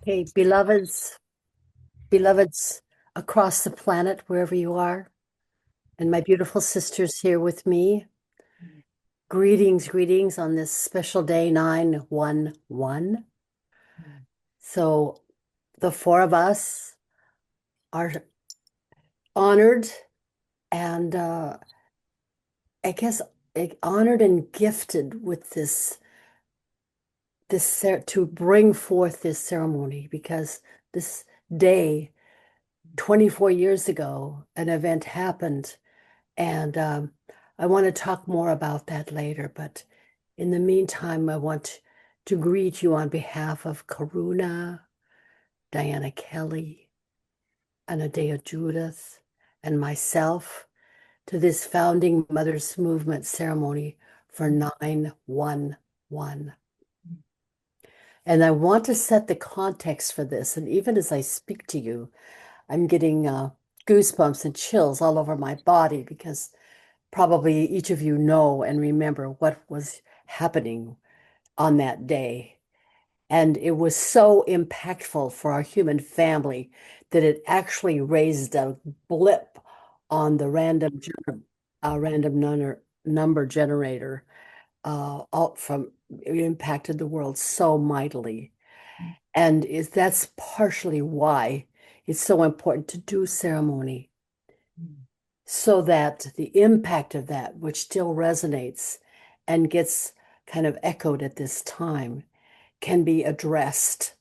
Okay, beloveds across the planet, wherever you are, and my beautiful sisters here with me. Greetings, greetings on this special day 911. So the four of us are honored and I guess honored and gifted with to bring forth this ceremony because this day 24 years ago an event happened. And I want to talk more about that later. But in the meantime, I want to greet you on behalf of Karuna, Diana Kelly, Anodea Judith, and myself to this Founding Mothers Movement ceremony for 911. And I want to set the context for this. And even as I speak to you, I'm getting goosebumps and chills all over my body because probably each of you know and remember what was happening on that day. And it was so impactful for our human family that it actually raised a blip on the random number generator out from it impacted the world so mightily. And that's partially why it's so important to do ceremony so that the impact of that, which still resonates and gets kind of echoed at this time, can be addressed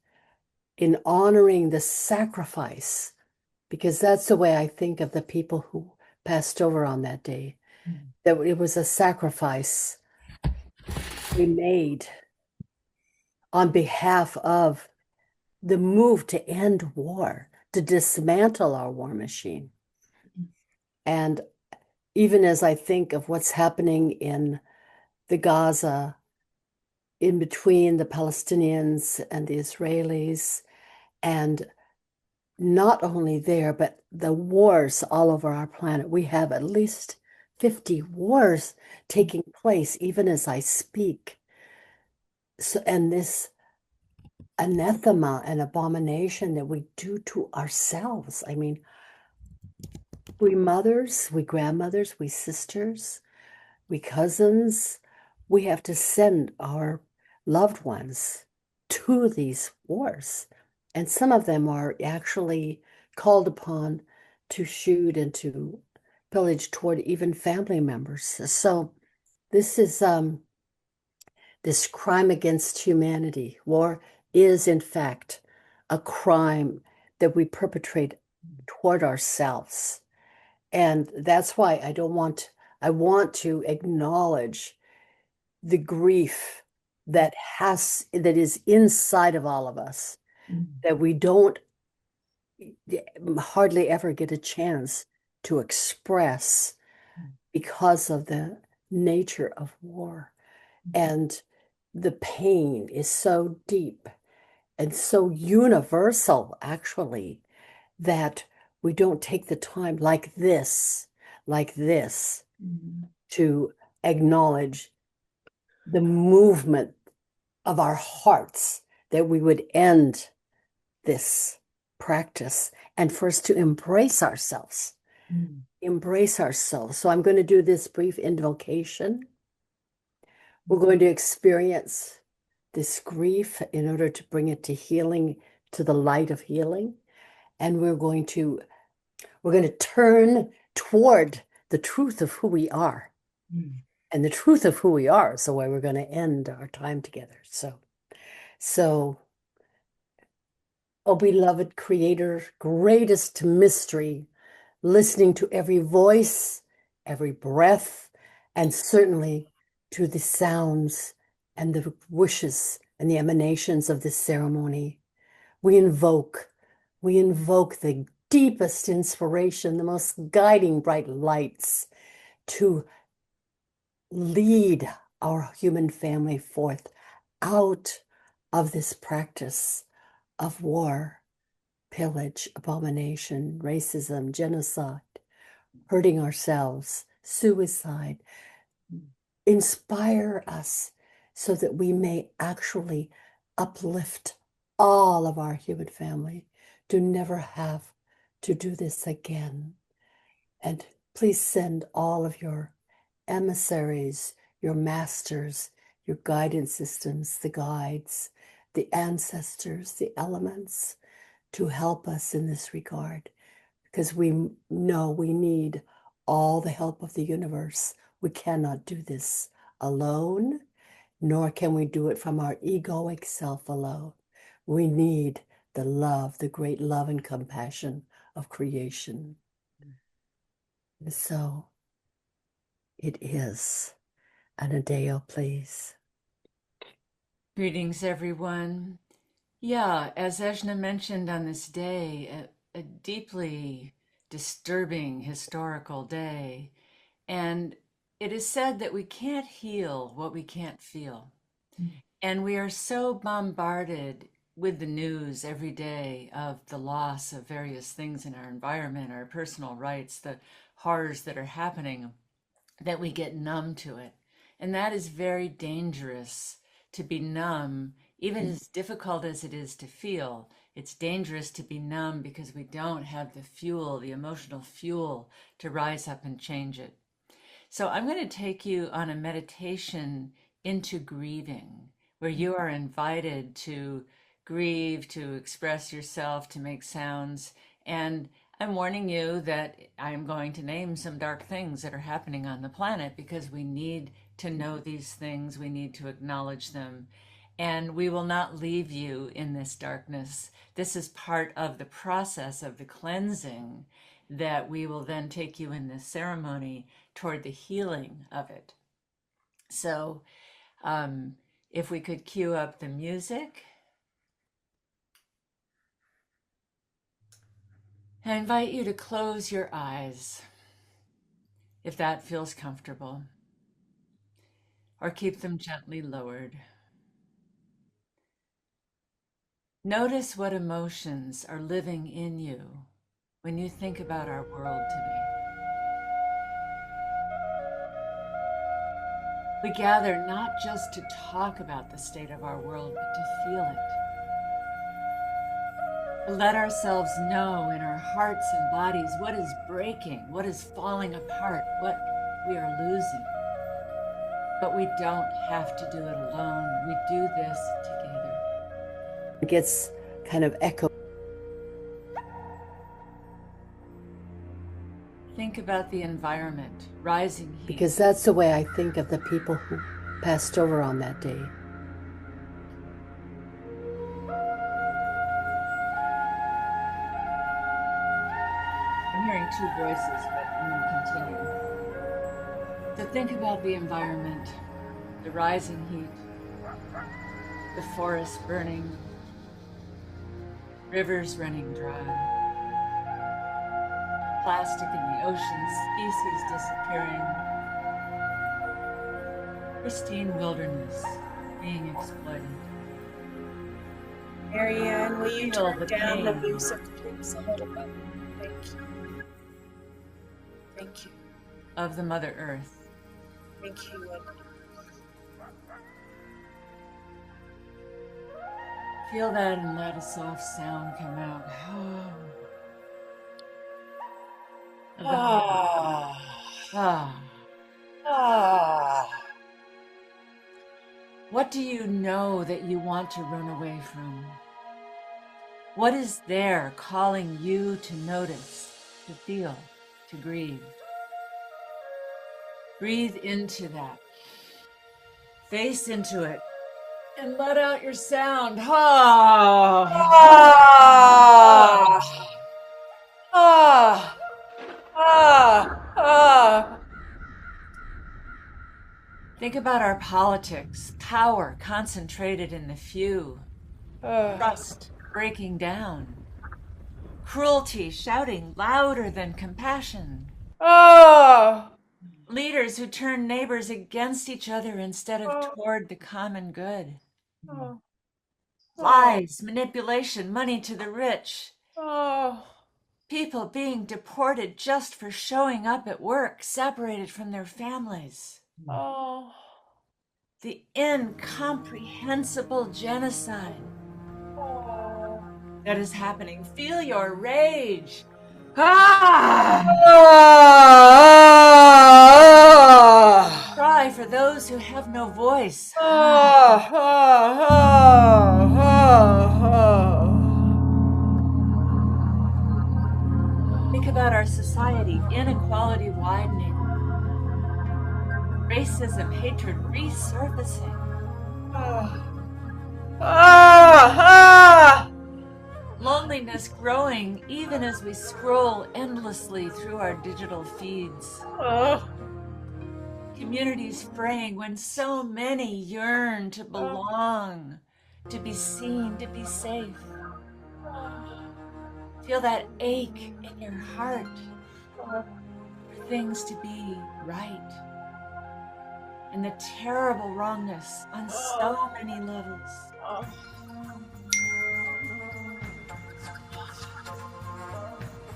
in honoring the sacrifice, because that's the way I think of the people who passed over on that day, that it was a sacrifice we made on behalf of the move to end war, to dismantle our war machine. And even as I think of what's happening in the Gaza, in between the Palestinians and the Israelis, and not only there, but the wars all over our planet. We have at least 50 wars taking place even as I speak. So, and this anathema and abomination that we do to ourselves. I mean, we mothers, we grandmothers, we sisters, we cousins, we have to send our loved ones to these wars. And some of them are actually called upon to shoot and to pillage toward even family members. So this is this crime against humanity. War is, in fact, a crime that we perpetrate toward ourselves. And that's why I want to acknowledge the grief that is inside of all of us, that we don't hardly ever get a chance to express because of the nature of war. And the pain is so deep and so universal, actually, that we don't take the time like this, to acknowledge the movement of our hearts, that we would end this practice and for us to embrace ourselves. Embrace ourselves. So I'm going to do this brief invocation. We're going to experience this grief in order to bring it to healing, to the light of healing. And we're going to turn toward the truth of who we are. And the truth of who we are is the way we're going to end our time together. So, oh beloved Creator, greatest mystery, listening to every voice, every breath, and certainly to the sounds and the wishes and the emanations of this ceremony. We invoke, we invoke the deepest inspiration, the most guiding bright lights to lead our human family forth out of this practice of war, pillage, abomination, racism, genocide, hurting ourselves, suicide. Inspire us so that we may actually uplift all of our human family to never have to do this again. And please send all of your emissaries, your masters, your guidance systems, the guides, the ancestors, the elements to help us in this regard, because we know we need all the help of the universe. We cannot do this alone, nor can we do it from our egoic self alone. We need the love, the great love and compassion of creation. And so it is. Anodea, please. Greetings, everyone. Yeah, as Ejna mentioned on this day, a deeply disturbing historical day. And it is said that we can't heal what we can't feel. And we are so bombarded with the news every day of the loss of various things in our environment, our personal rights, the horrors that are happening, that we get numb to it. And that is very dangerous, to be numb, even as difficult as it is to feel. It's dangerous to be numb because we don't have the fuel, the emotional fuel, to rise up and change it. So I'm going to take you on a meditation into grieving, where you are invited to grieve, to express yourself, to make sounds. And I'm warning you that I'm going to name some dark things that are happening on the planet, because we need to know these things. We need to acknowledge them. And we will not leave you in this darkness. This is part of the process of the cleansing that we will then take you in this ceremony toward the healing of it. So if we could cue up the music. I invite you to close your eyes, if that feels comfortable, or keep them gently lowered. Notice what emotions are living in you when you think about our world today. We gather not just to talk about the state of our world, but to feel it. To let ourselves know in our hearts and bodies what is breaking, what is falling apart, what we are losing. But we don't have to do it alone. We do this together. It gets kind of echo. Think about the environment, rising heat. Because that's the way I think of the people who passed over on that day. I'm hearing two voices, but I'm going to continue. So think about the environment, the rising heat, the forest burning, rivers running dry, plastic in the ocean, species disappearing, pristine wilderness being exploited. Marianne, will you Feel turn the down the pain. music, please, a little bit? Thank you. Thank you. Of the Mother Earth. Thank you. Feel that and let a soft sound come out. Of the Mother Earth. What do you know that you want to run away from? What is there calling you to notice, to feel, to grieve? Breathe into that. Face into it. And let out your sound. Think about our politics, power concentrated in the few, trust breaking down, cruelty shouting louder than compassion, leaders who turn neighbors against each other instead of toward the common good, lies, manipulation, money to the rich, people being deported just for showing up at work, separated from their families. The incomprehensible genocide that is happening. Feel your rage. Ah! Cry for those who have no voice. Think about our society, inequality widening, racism, hatred resurfacing. Loneliness growing even as we scroll endlessly through our digital feeds. Communities fraying when so many yearn to belong, to be seen, to be safe. Feel that ache in your heart for things to be right. And the terrible wrongness on so many levels.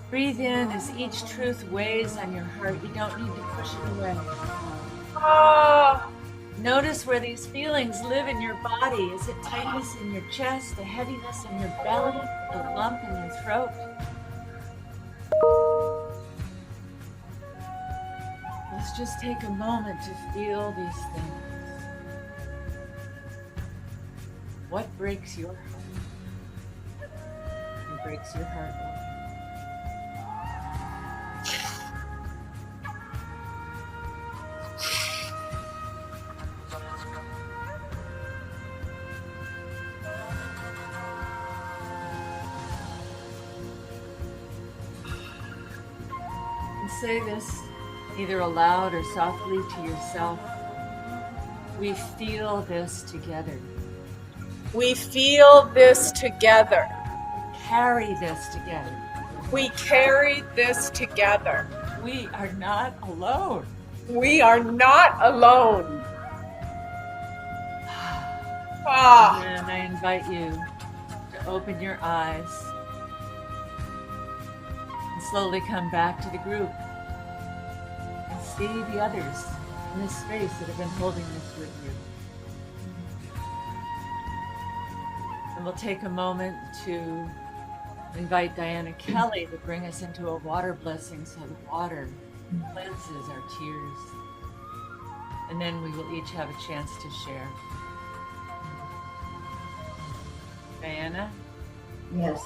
Breathe in as each truth weighs on your heart. You don't need to push it away. Notice where these feelings live in your body. Is it tightness in your chest, a heaviness in your belly, a lump in your throat? Let's just take a moment to feel these things. What breaks your heart? What breaks your heart? And say this either aloud or softly to yourself. We feel this together. We feel this together. Carry this together. We carry this together. We are not alone. We are not alone. And I invite you to open your eyes and slowly come back to the group and see the others in this space that have been holding this with you. And we'll take a moment to invite Diana Kelly to bring us into a water blessing so the water cleanses our tears. And then we will each have a chance to share. Diana? Yes.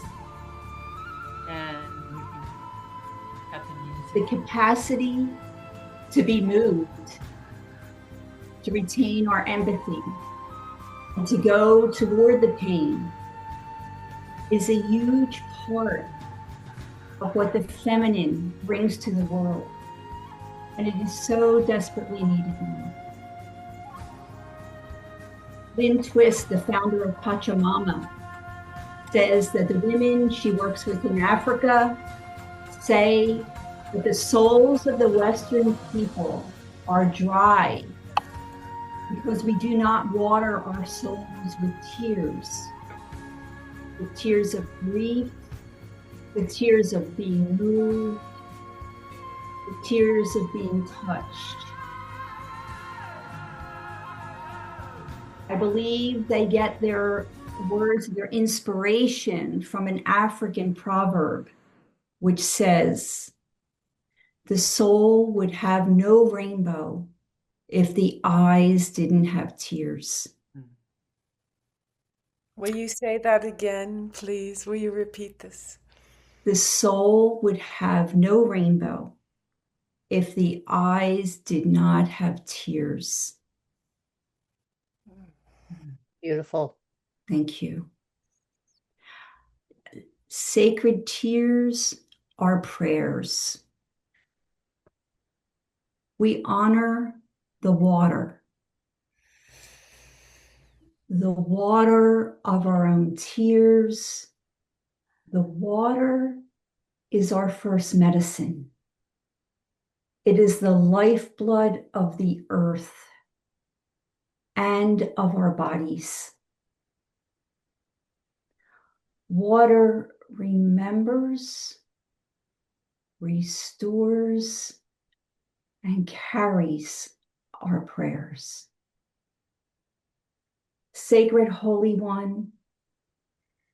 And we can cut the music. The capacity to be moved, to retain our empathy, and to go toward the pain is a huge part of what the feminine brings to the world. And it is so desperately needed now. Lynn Twist, the founder of Pachamama, says that the women she works with in Africa say that the souls of the Western people are dry because we do not water our souls with tears of grief, with tears of being moved, with tears of being touched. I believe they get their words, their inspiration from an African proverb, which says, the soul would have no rainbow if the eyes didn't have tears. Will you say that again, please? Will you repeat this? The soul would have no rainbow if the eyes did not have tears. Beautiful. Thank you. Sacred tears are prayers. We honor the water of our own tears. The water is our first medicine. It is the lifeblood of the earth and of our bodies. Water remembers, restores, and carries our prayers. Sacred Holy One,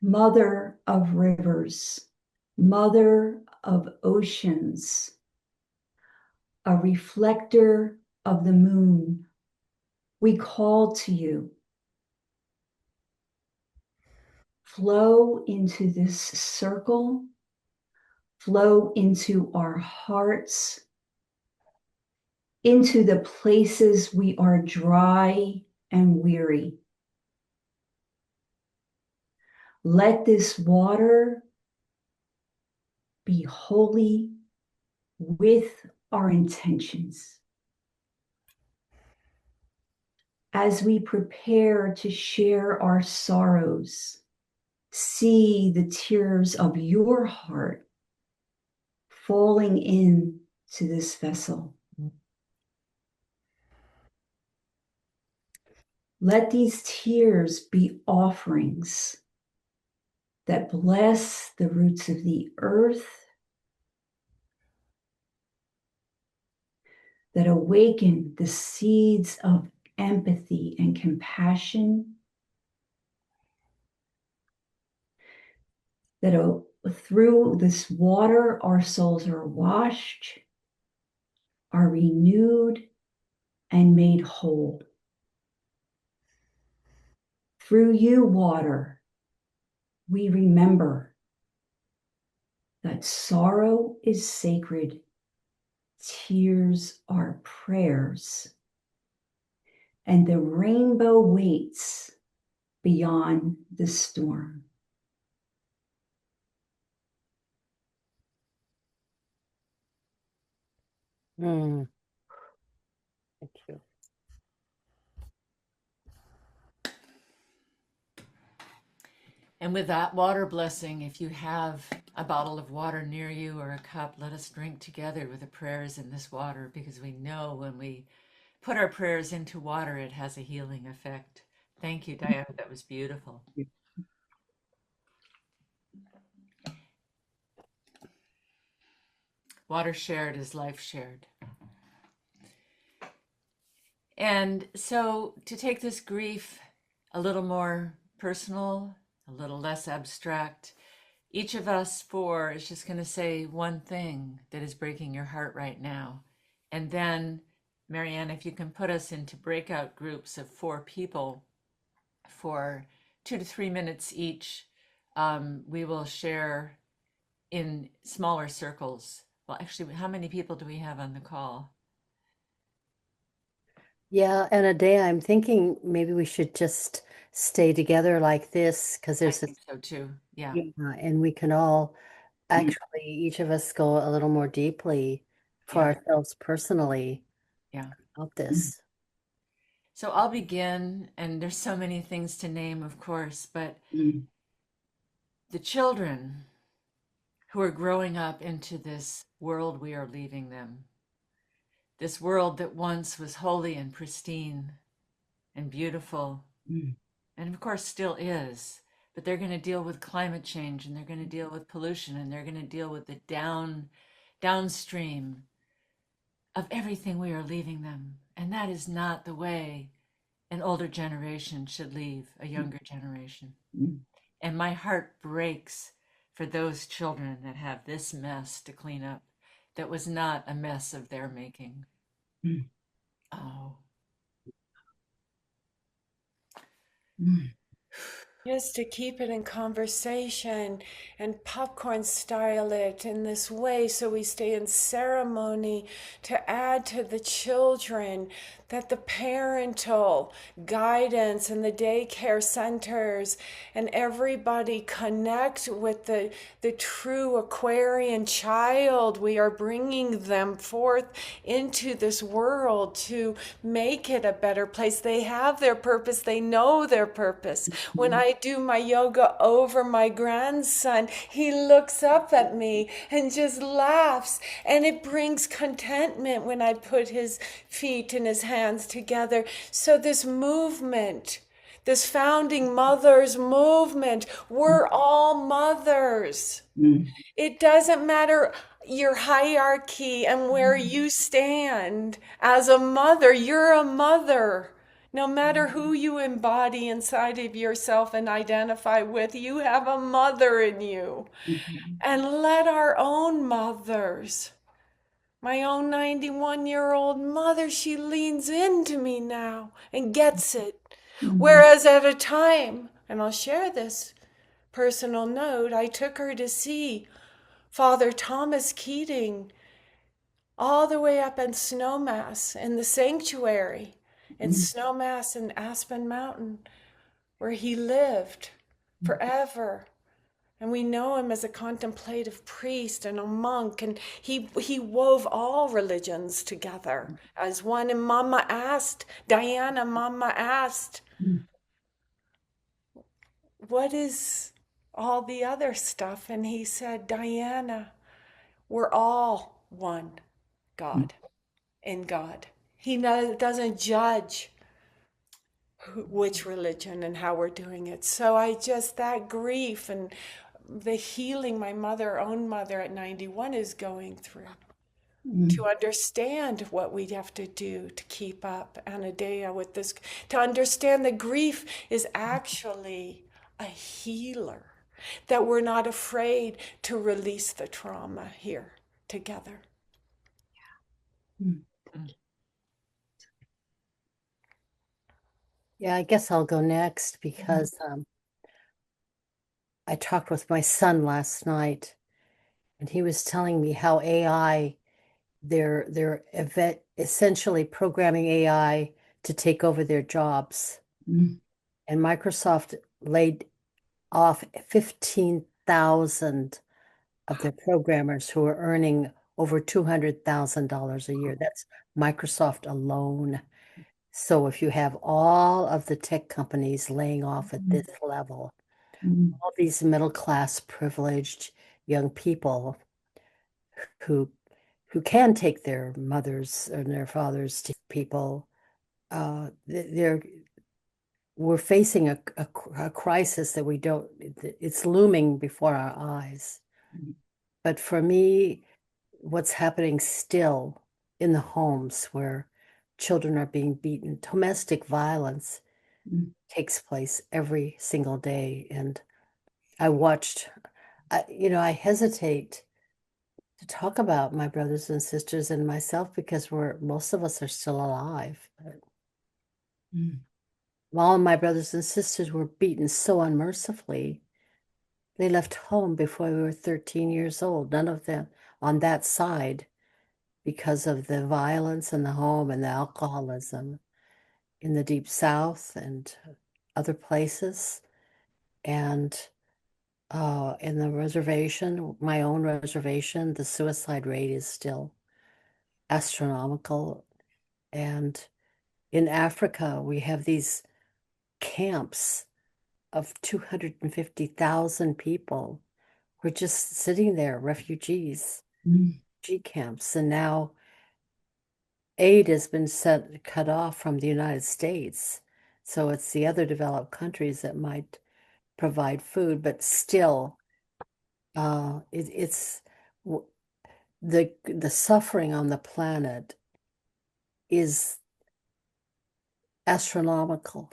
Mother of rivers, mother of oceans, a reflector of the moon, we call to you. Flow into this circle, flow into our hearts, into the places we are dry and weary. Let this water be holy with our intentions. As we prepare to share our sorrows, see the tears of your heart falling into this vessel. Let these tears be offerings that bless the roots of the earth, that awaken the seeds of empathy and compassion, that through this water our souls are washed, are renewed, and made whole. Through you, water, we remember that sorrow is sacred, tears are prayers, and the rainbow waits beyond the storm. Thank you. And with that water blessing, if you have a bottle of water near you or a cup, let us drink together with the prayers in this water, because we know when we put our prayers into water, it has a healing effect. Thank you, Diana. That was beautiful. Water shared is life shared. And so to take this grief a little more personal, a little less abstract, each of us four is just going to say one thing that is breaking your heart right now. And then, Marianne, if you can put us into breakout groups of 4 people for 2 to 3 minutes each, we will share in smaller circles. Well, actually, how many people do we have on the call? Yeah, Anodea, I'm thinking maybe we should just stay together like this because I there's think so too. Yeah. and we can all actually, each of us go a little more deeply for Yeah. ourselves personally Yeah. about this. So I'll begin, and there's so many things to name, of course, but the children who are growing up into this world we are leaving them, this world that once was holy and pristine and beautiful, and of course still is, but they're going to deal with climate change, and they're going to deal with pollution, and they're going to deal with the downstream of everything we are leaving them. And that is not the way an older generation should leave a younger generation. And my heart breaks for those children that have this mess to clean up that was not a mess of their making. Oh. Just to keep it in conversation and popcorn style it in this way so we stay in ceremony, to add to the children that the parental guidance and the daycare centers and everybody connect with the true Aquarian child. We are bringing them forth into this world to make it a better place. They have their purpose. They know their purpose. When I do my yoga over my grandson, he looks up at me and just laughs, and it brings contentment when I put his feet and his hands together. So this movement, this founding mothers movement, we're all mothers. It doesn't matter your hierarchy and where you stand as a mother. You're a mother. No matter who you embody inside of yourself and identify with, you have a mother in you. And let our own mothers, my own 91-year-old mother, she leans into me now and gets it. Whereas at a time, and I'll share this personal note, I took her to see Father Thomas Keating all the way up in Snowmass in the sanctuary in Snowmass in Aspen Mountain, where he lived forever. And we know him as a contemplative priest and a monk, and he wove all religions together as one. And Mama asked, Mama asked, what is all the other stuff? And he said, Diana, we're all one God in God. He doesn't judge which religion and how we're doing it. So that grief and the healing my own mother at 91 is going through, to understand what we have to do to keep up, Anodea, with this, to understand that grief is actually a healer, that we're not afraid to release the trauma here together. Yeah, I guess I'll go next because I talked with my son last night, and he was telling me how AI, they're essentially programming AI to take over their jobs. And Microsoft laid off 15,000 of their programmers who are earning over $200,000 a year. That's Microsoft alone. So if you have all of the tech companies laying off at this level, all these middle-class privileged young people who can take their mothers and their fathers to people, we're facing a crisis that it's looming before our eyes. But for me, what's happening still in the homes where children are being beaten, domestic violence takes place every single day. And I watched, I hesitate to talk about my brothers and sisters and myself because most of us are still alive. All my brothers and sisters were beaten so unmercifully. They left home before we were 13 years old. None of them on that side, because of the violence in the home and the alcoholism in the Deep South and other places. And in the reservation, my own reservation, the suicide rate is still astronomical. And in Africa, we have these camps of 250,000 people who are just sitting there, refugees, G camps. And now aid has been cut off from the United States. So it's the other developed countries that might provide food, but still, it's the suffering on the planet is astronomical.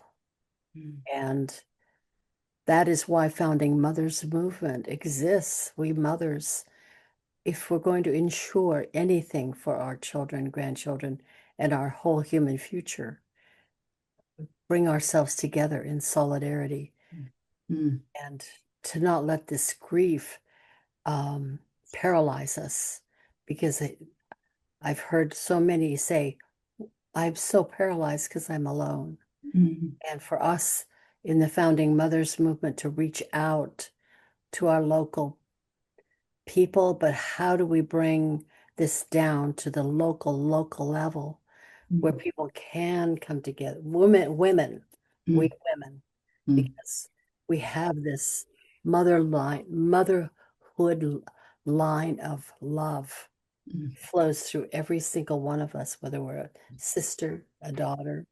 And that is why Founding Mothers Movement exists. We mothers, if we're going to ensure anything for our children, grandchildren, and our whole human future, bring ourselves together in solidarity and to not let this grief paralyze us. Because I've heard so many say, I'm so paralyzed because I'm alone. And for us in the Founding Mothers Movement to reach out to our local people, but how do we bring this down to the local level where people can come together, we women, because we have this motherhood line of love flows through every single one of us, whether we're a sister, a daughter,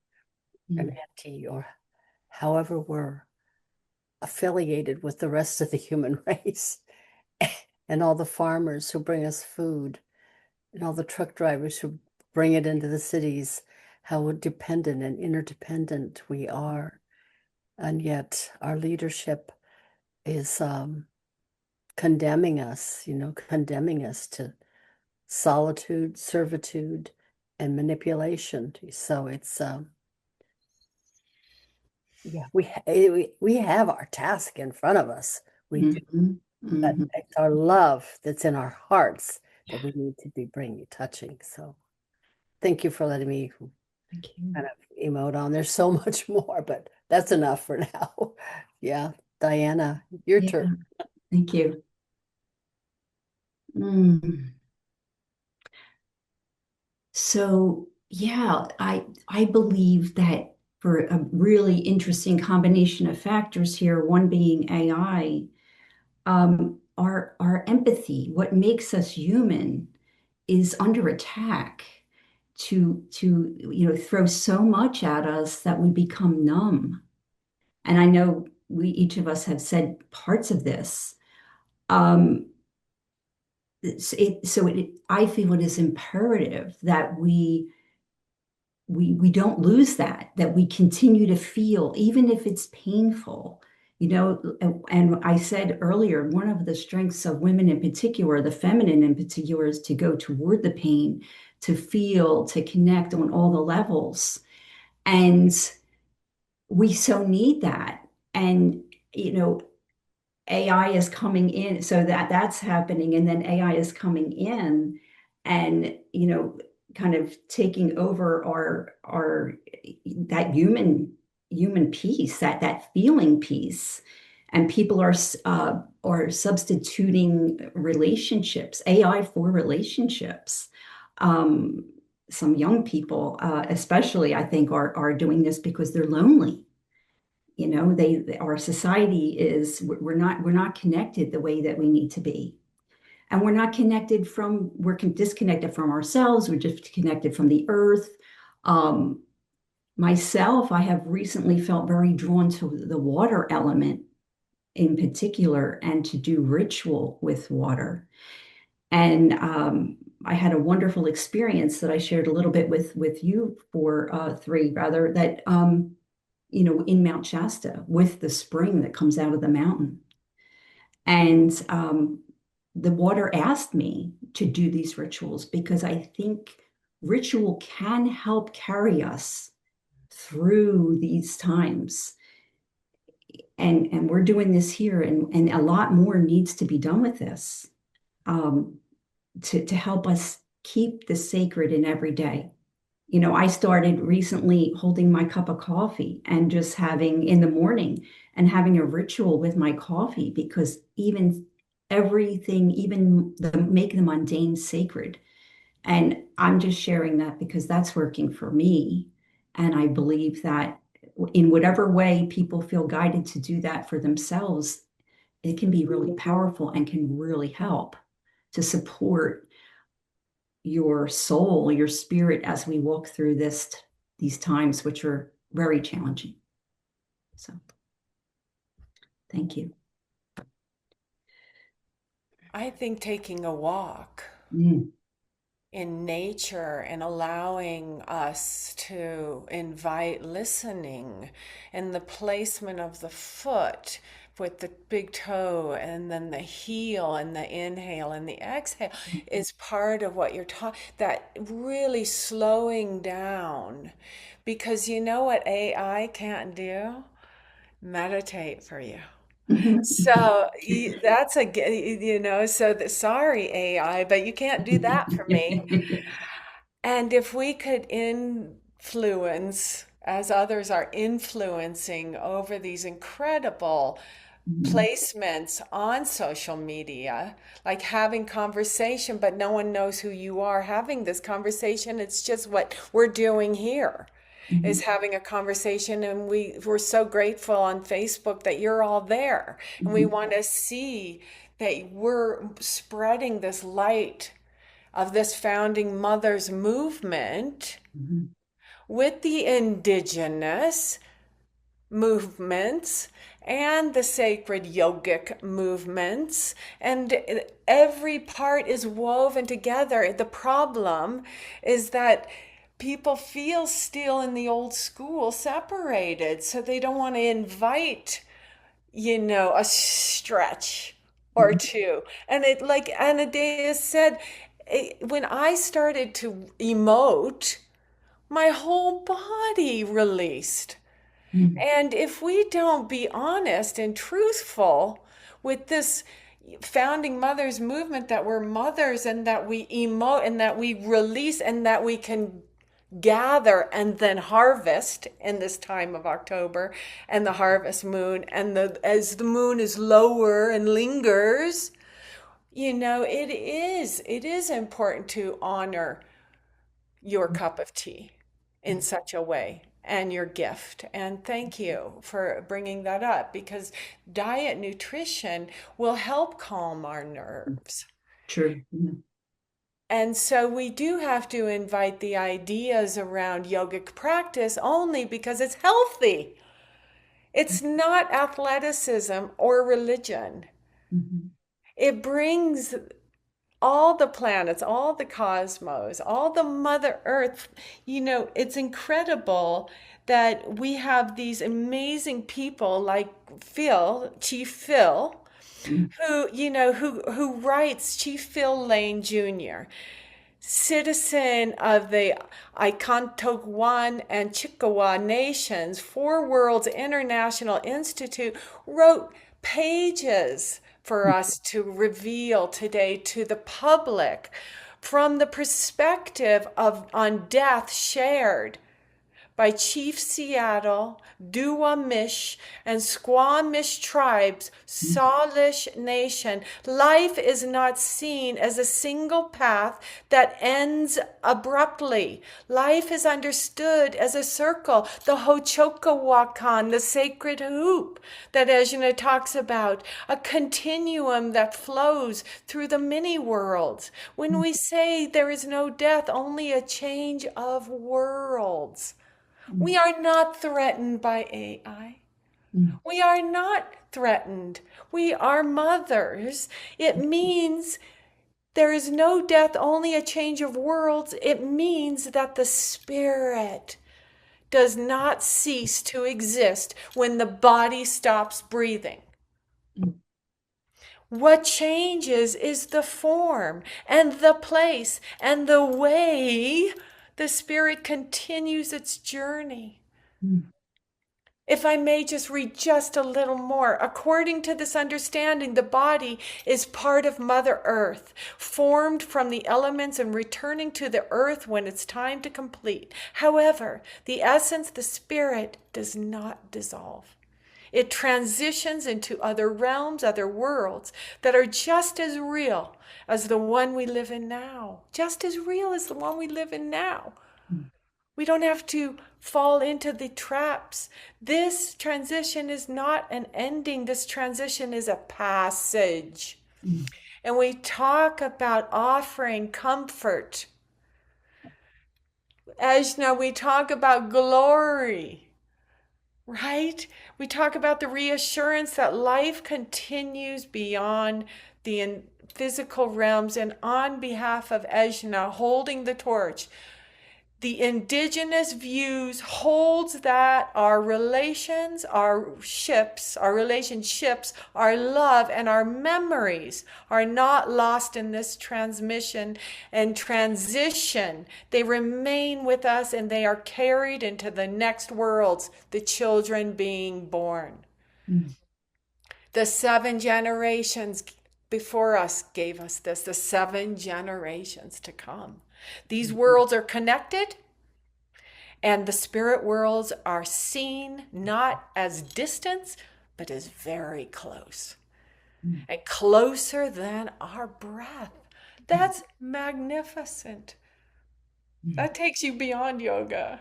an auntie, or however we're affiliated with the rest of the human race. And all the farmers who bring us food, and all the truck drivers who bring it into the cities. how dependent and interdependent we are. And yet our leadership is condemning us, condemning us to solitude, servitude, and manipulation. So it's yeah, we have our task in front of us. We do. Mhm. But Mhm. it's our love that's in our hearts that we need to be touching. So thank you for letting me Thank you. kind of emote on. There's so much more, but that's enough for now. Yeah, Diana, your Yeah, turn. thank you. Mm. So yeah, I believe that for a really interesting combination of factors here, one being AI, our empathy, what makes us human, is under attack to throw so much at us that we become numb. And I know we each of us have said parts of this. Um, I feel it is imperative that we don't lose that we continue to feel, even if it's painful. And I said earlier, one of the strengths of women in particular, the feminine in particular, is to go toward the pain, to feel, to connect on all the levels. And we so need that. And, AI is coming in, so that's happening, and then AI is coming in and kind of taking over our that human piece, that feeling piece, and people are substituting relationships, AI for relationships. Um, some young people, especially, I think, are doing this because they're lonely. Our society is, we're not connected the way that we need to be, and we're disconnected from ourselves. We're disconnected from the earth. um, Myself, I have recently felt very drawn to the water element in particular, and to do ritual with water. And I had a wonderful experience that I shared a little bit with you, for three rather, that in Mount Shasta, with the spring that comes out of the mountain. And the water asked me to do these rituals because I think ritual can help carry us through these times. And we're doing this here, and a lot more needs to be done with this, um, to help us keep the sacred in every day. I started recently holding my cup of coffee and just having in the morning and having a ritual with my coffee, because even everything, even make the mundane sacred. And I'm just sharing that because that's working for me. And I believe that in whatever way people feel guided to do that for themselves, it can be really powerful and can really help to support your soul, your spirit, as we walk through these times, which are very challenging. So thank you. I think taking a walk Mm. in nature and allowing us to invite listening, and the placement of the foot with the big toe and then the heel and the inhale and the exhale is part of what you're talking, that really slowing down. Because you know what AI can't do? Meditate for you. So that's so sorry, AI, but you can't do that for me. And if we could influence, as others are influencing over these incredible placements on social media, like having conversation, but no one knows who you are having this conversation. It's just what we're doing here, is having a conversation. And we're so grateful on Facebook that you're all there. And we want to see that we're spreading this light of this founding mothers movement with the indigenous movements and the sacred yogic movements, and every part is woven together. The problem is that people feel still in the old school separated, so they don't want to invite, a stretch or two. And it, like Anodea said, when I started to emote, my whole body released. And if we don't be honest and truthful with this founding mothers movement, that we're mothers and that we emote and that we release and that we can gather and then harvest in this time of October and the harvest moon, and as the moon is lower and lingers, it is important to honor your cup of tea in such a way, and your gift. And thank you for bringing that up, because diet nutrition will help calm our nerves. True. And so we do have to invite the ideas around yogic practice only because it's healthy. It's not athleticism or religion. It brings all the planets, all the cosmos, all the Mother Earth. It's incredible that we have these amazing people like Chief Phil, who writes, Chief Phil Lane Jr., citizen of the Icontogwan and Chippewa Nations, Four Worlds International Institute, wrote pages for us to reveal today to the public from the perspective of on death shared by Chief Seattle, Duwamish, and Squamish tribes, Salish Nation. Life is not seen as a single path that ends abruptly. Life is understood as a circle, the Hochokawakan, the sacred hoop that Ejna talks about, a continuum that flows through the many worlds. When we say there is no death, only a change of worlds. We are not threatened by AI. We are not threatened. We are mothers. It means there is no death, only a change of worlds. It means that the spirit does not cease to exist when the body stops breathing. What changes is the form and the place and the way the spirit continues its journey. If I may just read just a little more. According to this understanding, the body is part of Mother Earth, formed from the elements and returning to the earth when it's time to complete. However, the essence, the spirit, does not dissolve. It transitions into other realms, other worlds that are just as real as the one we live in now. Just as real as the one we live in now. We don't have to fall into the traps. This transition is not an ending. This transition is a passage. And we talk about offering comfort. Ejna, we talk about glory. Right? We talk about the reassurance that life continues beyond the physical realms. And on behalf of Ejna, holding the torch, the indigenous views holds that our relationships, our love, and our memories are not lost in this transmission and transition. They remain with us and they are carried into the next worlds, the children being born. The 7 generations before us gave us this, the 7 generations to come. These worlds are connected, and the spirit worlds are seen not as distance, but as very close. And closer than our breath. That's magnificent. That takes you beyond yoga.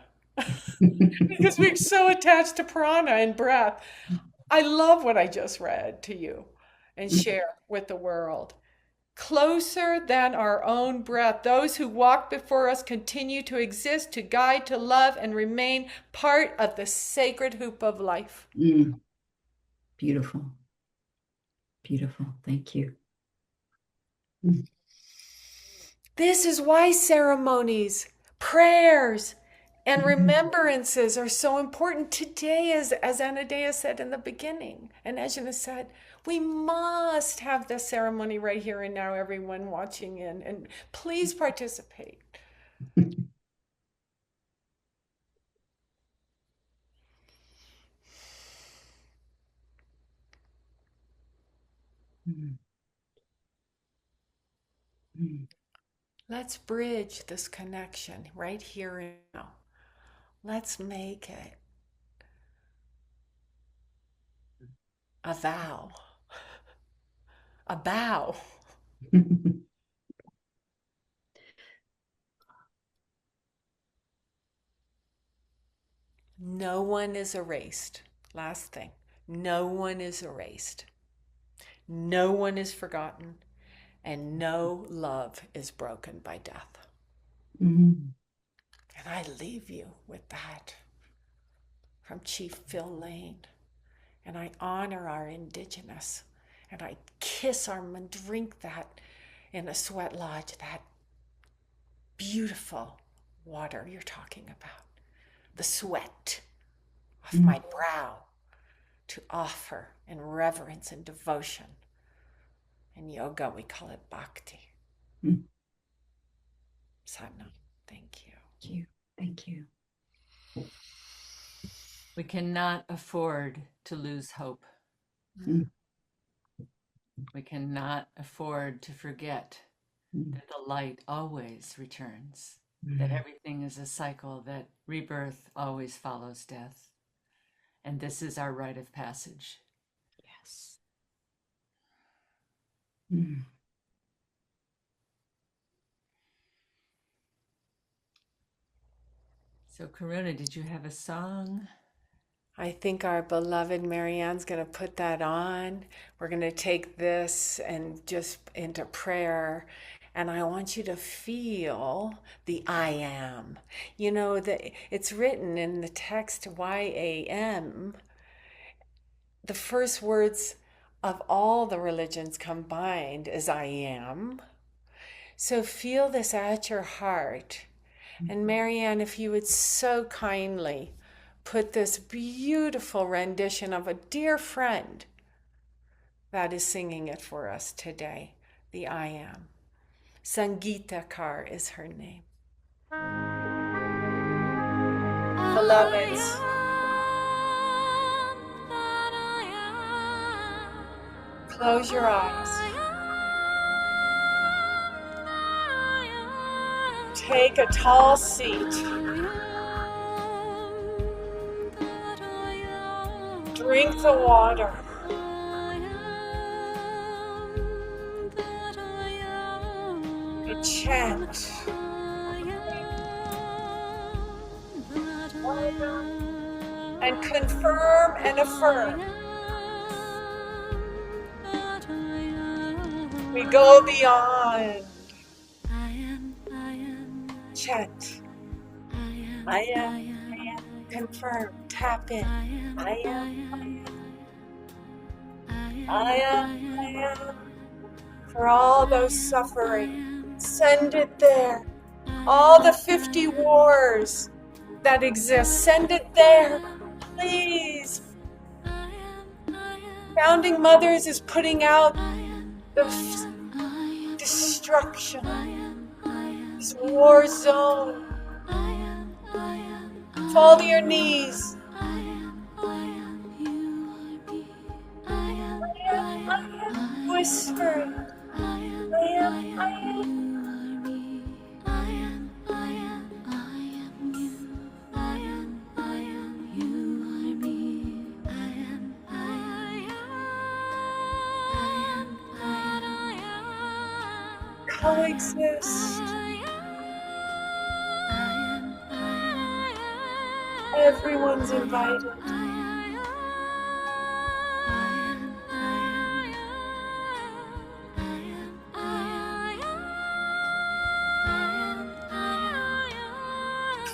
Because we're so attached to prana and breath. I love what I just read to you and share with the world. Closer than our own breath. Those who walk before us continue to exist, to guide, to love, and remain part of the sacred hoop of life. Beautiful. Beautiful. Thank you. This is why ceremonies prayers and remembrances are so important today, as Anodea said in the beginning, and Ejna said, we must have this ceremony right here and now, everyone watching in, and please participate. Let's bridge this connection right here and now. Let's make it a vow, a bow. No one is erased. Last thing, no one is erased. No one is forgotten, and no love is broken by death. And I leave you with that from Chief Phil Lane. And I honor our indigenous, and I kiss them and drink that in a sweat lodge, that beautiful water you're talking about, the sweat off my brow, to offer in reverence and devotion. In yoga, we call it bhakti. Satnam, thank you. Thank you. Thank you. We cannot afford to lose hope. We cannot afford to forget that the light always returns, that everything is a cycle, that rebirth always follows death. And this is our rite of passage. Yes. So Karuna, did you have a song? I think our beloved Marianne's going to put that on. We're going to take this and just into prayer. And I want you to feel the I am. You know, it's written in the text YAM. The first words of all the religions combined is I am. So feel this at your heart. And Marianne, if you would so kindly put this beautiful rendition of a dear friend that is singing it for us today, the I am. Sangeeta Kaur is her name. Beloveds, close your eyes. Take a tall seat. Drink the water. And chant. And confirm and affirm. We go beyond. Chant. I am. Confirm. Tap in. I am. I am. For all those suffering, send it there. All the 50 wars that exist, send it there, please. Founding Mothers is putting out the destruction, this war zone. Fall to your knees. Whispering. I am. Coexist. Everyone's invited.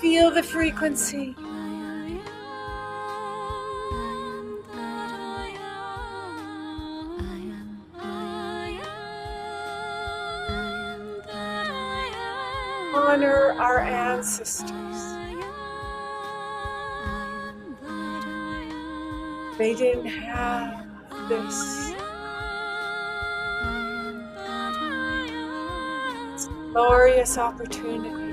Feel the frequency. honor our ancestors. They didn't have this glorious opportunity.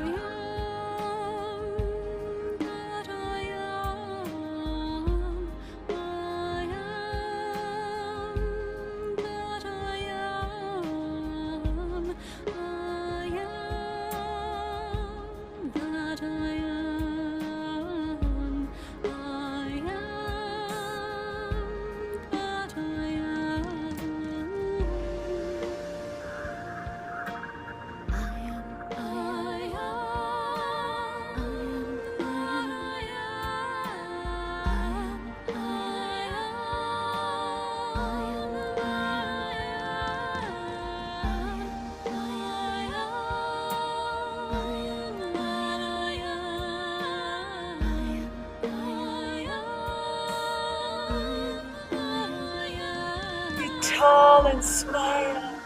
Tall and smile.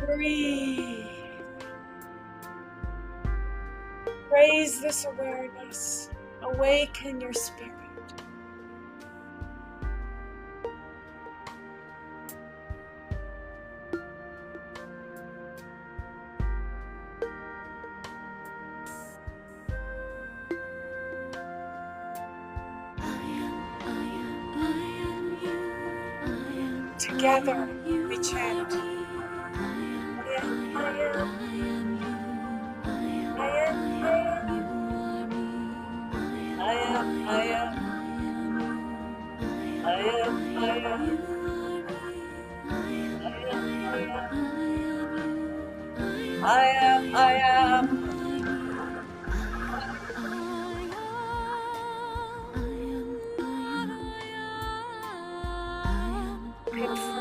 Breathe. Raise this awareness. Awaken your spirit. Together we chant. I am, I am, I am, I am, I am, I am, I am, I am, I am. Confirm.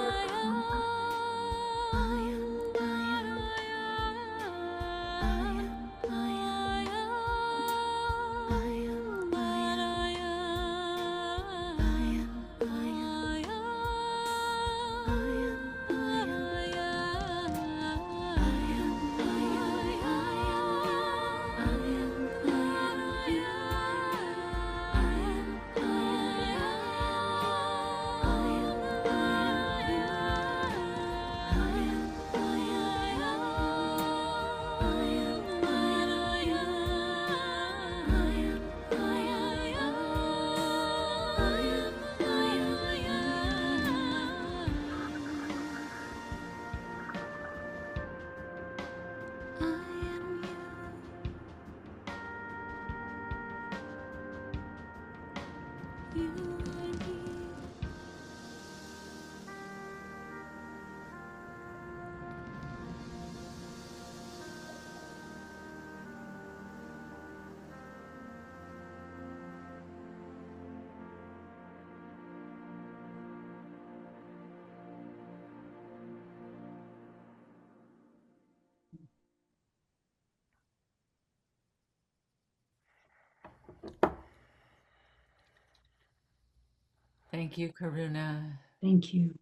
Thank you, Karuna. Thank you.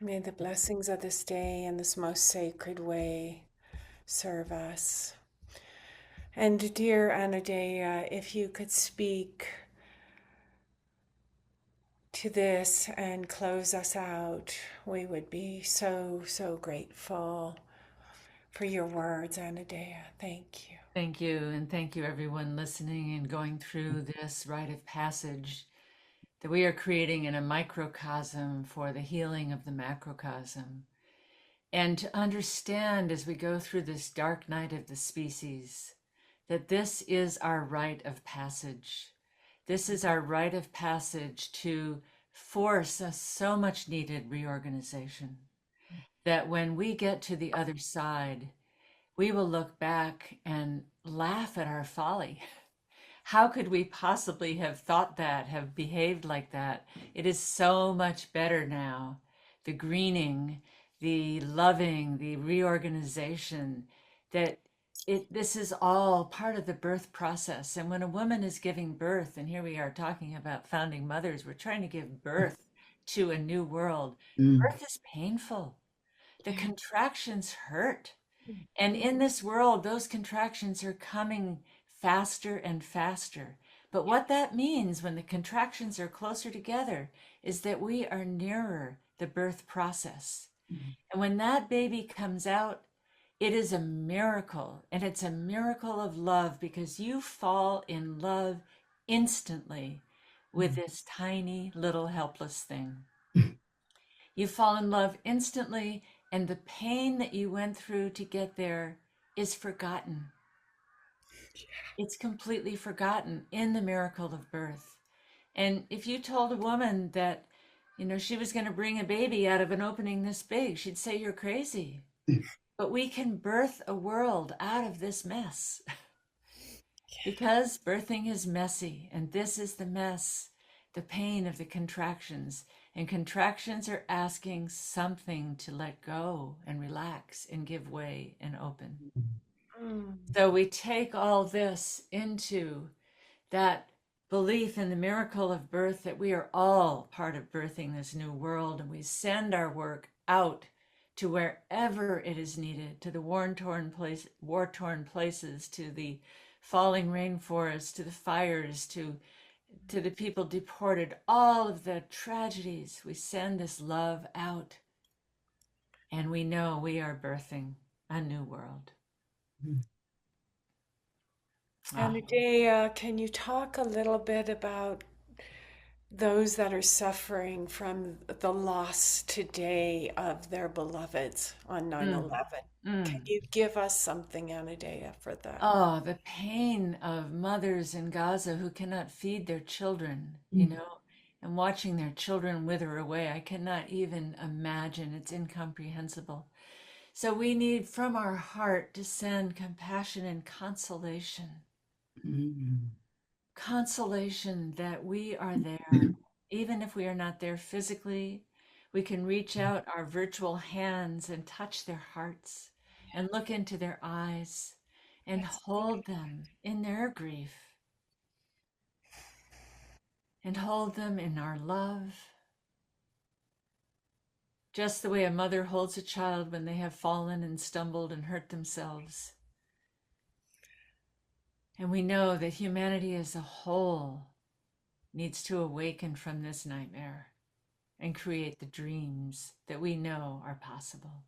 May the blessings of this day in this most sacred way serve us. And dear Anodea, if you could speak to this and close us out, we would be so, so grateful for your words, Anodea. Thank you. Thank you, and thank you everyone listening and going through this rite of passage that we are creating in a microcosm for the healing of the macrocosm. And to understand as we go through this dark night of the species, that this is our rite of passage. This is our rite of passage to force a so much needed reorganization, that when we get to the other side, we will look back and laugh at our folly. How could we possibly have thought that, have behaved like that? It is so much better now. The greening, the loving, the reorganization, that this is all part of the birth process. And when a woman is giving birth, and here we are talking about founding mothers, we're trying to give birth to a new world. Birth is painful. The contractions hurt. And in this world, those contractions are coming faster and faster. But what that means when the contractions are closer together is that we are nearer the birth process. And when that baby comes out, it is a miracle. And it's a miracle of love because you fall in love instantly with this tiny little helpless thing. You fall in love instantly, and the pain that you went through to get there is forgotten. It's completely forgotten in the miracle of birth. And if you told a woman that, she was going to bring a baby out of an opening this big, she'd say you're crazy. But we can birth a world out of this mess. Because birthing is messy, and this is the mess, the pain of the contractions. And contractions are asking something to let go and relax and give way and open. So we take all this into that belief in the miracle of birth, that we are all part of birthing this new world, and we send our work out to wherever it is needed, to the war-torn places, to the falling rainforests, to the fires, to the people deported, all of the tragedies. We send this love out, and we know we are birthing a new world. Anodea, can you talk a little bit about those that are suffering from the loss today of their beloveds on 9/11? Can you give us something, Anodea, for that? Oh, the pain of mothers in Gaza who cannot feed their children, and watching their children wither away. I cannot even imagine. It's incomprehensible. So we need from our heart to send compassion and consolation. Consolation that we are there. Even if we are not there physically, we can reach out our virtual hands and touch their hearts and look into their eyes and hold them in their grief and hold them in our love. Just the way a mother holds a child when they have fallen and stumbled and hurt themselves. And we know that humanity as a whole needs to awaken from this nightmare and create the dreams that we know are possible.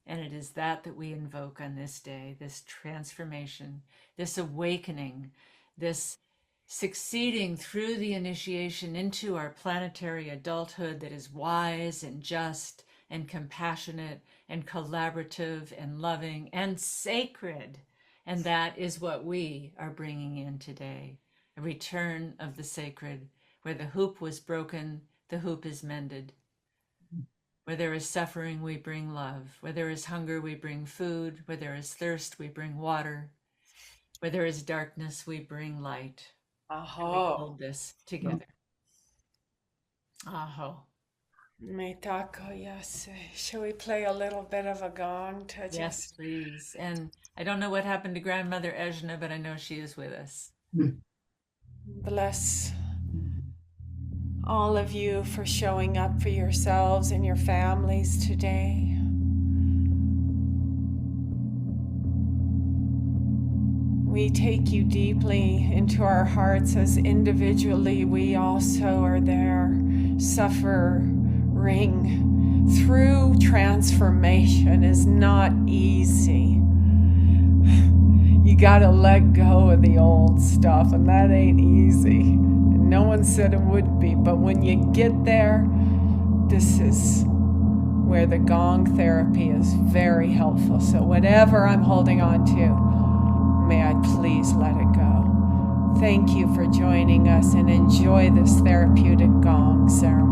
And it is that we invoke on this day, this transformation, this awakening, this succeeding through the initiation into our planetary adulthood that is wise and just and compassionate and collaborative and loving and sacred. And that is what we are bringing in today, a return of the sacred. Where the hoop was broken, the hoop is mended. Where there is suffering, we bring love. Where there is hunger, we bring food. Where there is thirst, we bring water. Where there is darkness, we bring light. And we hold this together. Aho. Shall we play a little bit of a gong to just... Yes, please. And I don't know what happened to Grandmother Ejna, but I know she is with us. Bless all of you for showing up for yourselves and your families today. We take you deeply into our hearts as individually we also are there, suffering through transformation is not easy. You gotta let go of the old stuff, and that ain't easy. And no one said it would be, but when you get there, this is where the gong therapy is very helpful. So whatever I'm holding on to, may I please let it go. Thank you for joining us, and enjoy this therapeutic gong ceremony.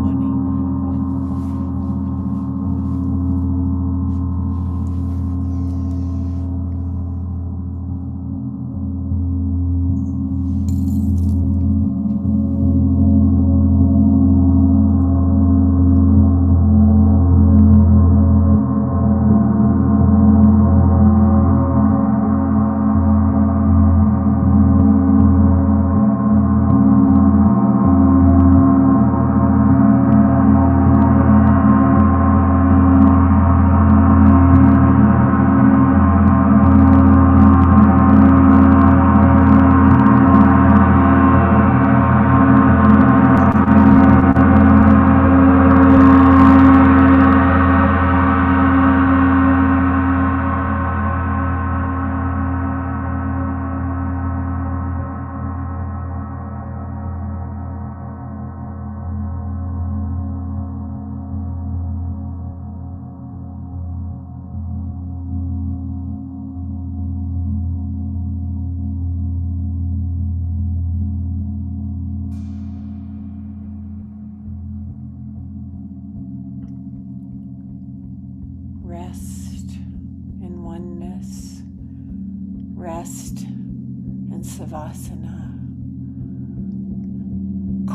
rest in Savasana,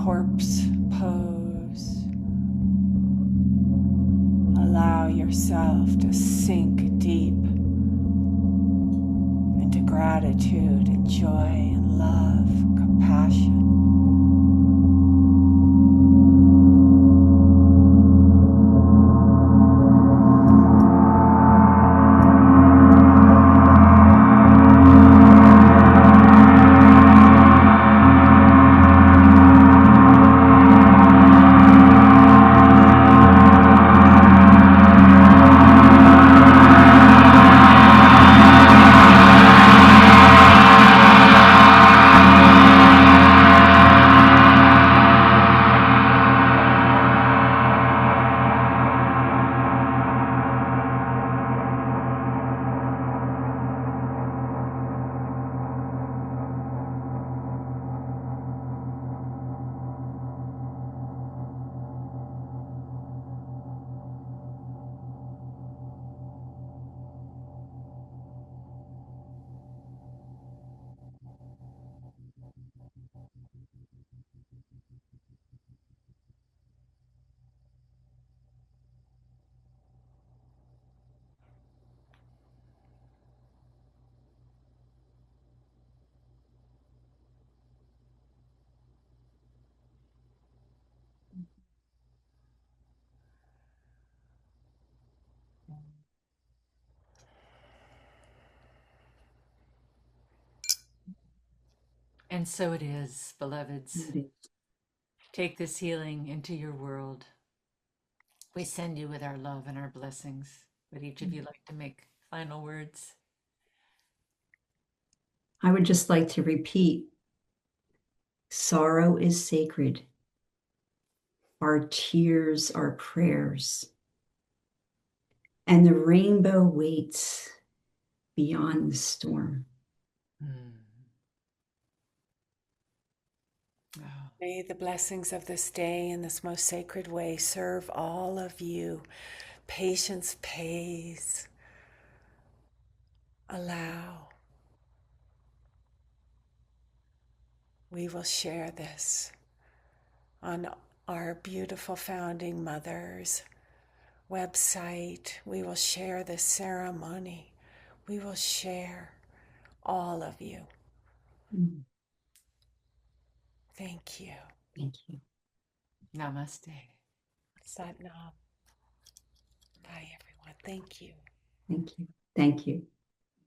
corpse pose. Allow yourself to sink deep into gratitude and joy and love, compassion. And so it is, beloveds. It is. Take this healing into your world. We send you with our love and our blessings. Would each of you like to make final words? I would just like to repeat, sorrow is sacred. Our tears are prayers. And the rainbow waits beyond the storm. Oh. May the blessings of this day in this most sacred way serve all of you. Patience pays. Allow. We will share this on our beautiful founding mother's website. We will share this ceremony. We will share all of you. Thank you. Thank you. Namaste. Satnam. Bye, everyone. Thank you. Thank you. Thank you.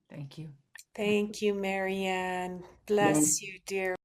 Thank you. Thank you, Marianne. Bless you, dear